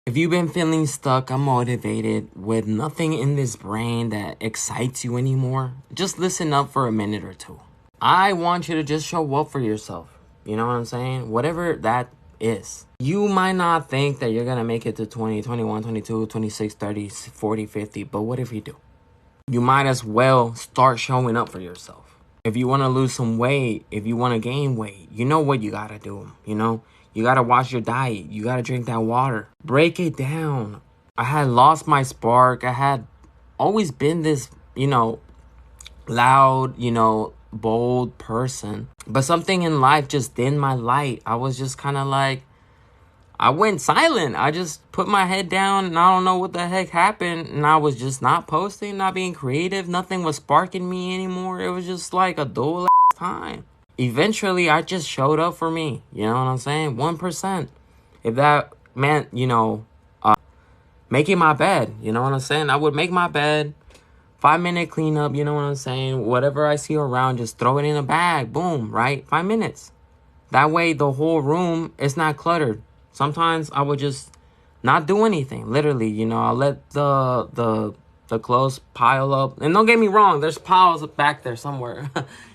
If you've been feeling stuck, unmotivated, with nothing in this brain that excites you anymore, just listen up for a minute or two. I want you to just show up for yourself. You know what I'm saying? Whatever that is. You might not think that you're going to make it to 20, 21, 22, 26, 30, 40, 50, but what if you do? You might as well start showing up for yourself. If you want to lose some weight, if you want to gain weight, you know what you got to do, You got to watch your diet. You got to drink that water. Break it down. I had lost my spark. I had always been this, loud, bold person. But something in life just dimmed my light. I was just kind of like, I went silent. I just put my head down and I don't know what the heck happened. And I was just not posting, not being creative. Nothing was sparking me anymore. It was just like a dull time. Eventually, I just showed up for me. You know what I'm saying? 1%. If that meant, making my bed. You know what I'm saying? I would make my bed. 5-minute cleanup. You know what I'm saying? Whatever I see around, just throw it in a bag. Boom, right? 5 minutes. That way, the whole room is not cluttered. Sometimes I would just not do anything. Literally, I'll let the clothes pile up. And don't get me wrong, there's piles back there somewhere.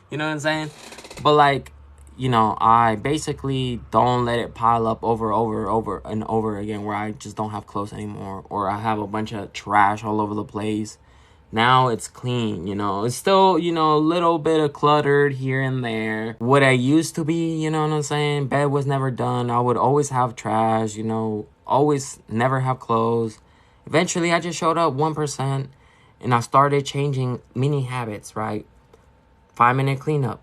You know what I'm saying? But I basically don't let it pile up over and over again where I just don't have clothes anymore. Or I have a bunch of trash all over the place. Now it's clean, It's still, a little bit of cluttered here and there. What I used to be, you know what I'm saying? Bed was never done. I would always have trash, always never have clothes. Eventually, I just showed up 1% and I started changing mini habits, right? 5-minute cleanup.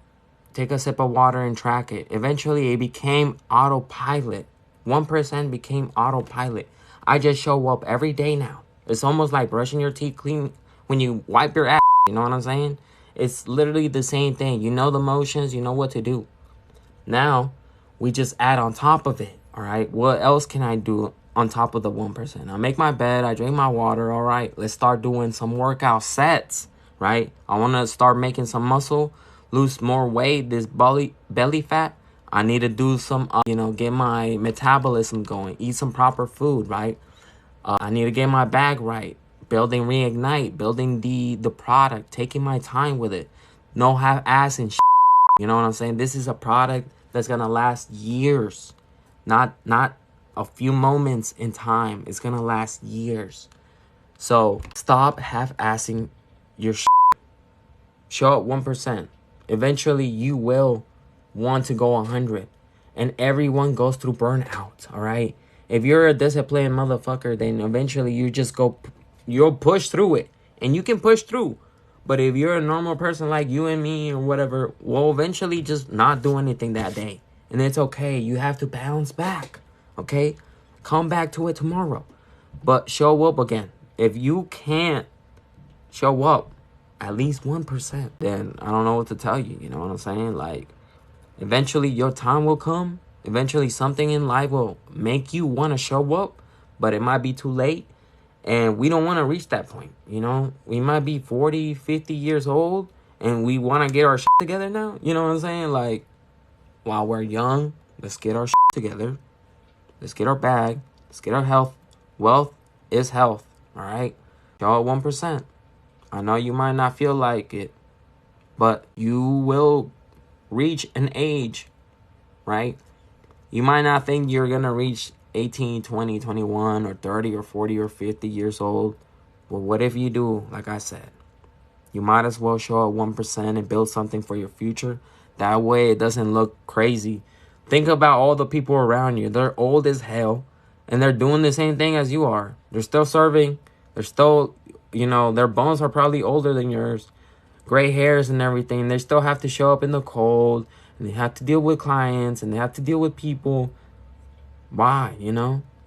Take a sip of water and track it. Eventually, it became autopilot. 1% became autopilot. I just show up every day now. It's almost like brushing your teeth clean when you wipe your ass. You know what I'm saying? It's literally the same thing. You know the motions. You know what to do. Now, we just add on top of it. All right? What else can I do on top of the 1%? I make my bed. I drink my water. All right? Let's start doing some workout sets. Right? I want to start making some muscle. Lose more weight. This belly fat. I need to do some, get my metabolism going. Eat some proper food. Right? I need to get my bag right. Building Reignite. Building the product. Taking my time with it. No half-ass and shit. You know what I'm saying? This is a product that's going to last years. Not a few moments in time. It's going to last years. So stop half-assing your shit. Show up 1%. Eventually, you will want to go 100. And everyone goes through burnout, all right? If you're a disciplined motherfucker, then eventually you'll push through it. And you can push through. But if you're a normal person like you and me or whatever, we'll eventually just not do anything that day. And it's okay. You have to bounce back, okay? Come back to it tomorrow. But show up again. If you can't show up at least 1%, then I don't know what to tell you. You know what I'm saying? Like, eventually your time will come. Eventually something in life will make you want to show up, but it might be too late. And we don't want to reach that point, We might be 40, 50 years old, and we want to get our shit together now. You know what I'm saying? Like, while we're young, let's get our shit together. Let's get our bag. Let's get our health. Wealth is health, all right? Y'all 1%. I know you might not feel like it, but you will reach an age, right? You might not think you're going to reach 18, 20, 21, or 30, or 40, or 50 years old. Well, what if you do, like I said? You might as well show up 1% and build something for your future. That way it doesn't look crazy. Think about all the people around you. They're old as hell, and they're doing the same thing as you are. They're still serving. They're still, their bones are probably older than yours. Gray hairs and everything. They still have to show up in the cold, and they have to deal with clients, and they have to deal with people. Why,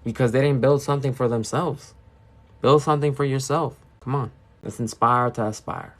Because they didn't build something for themselves. Build something for yourself. Come on. Let's inspire to aspire.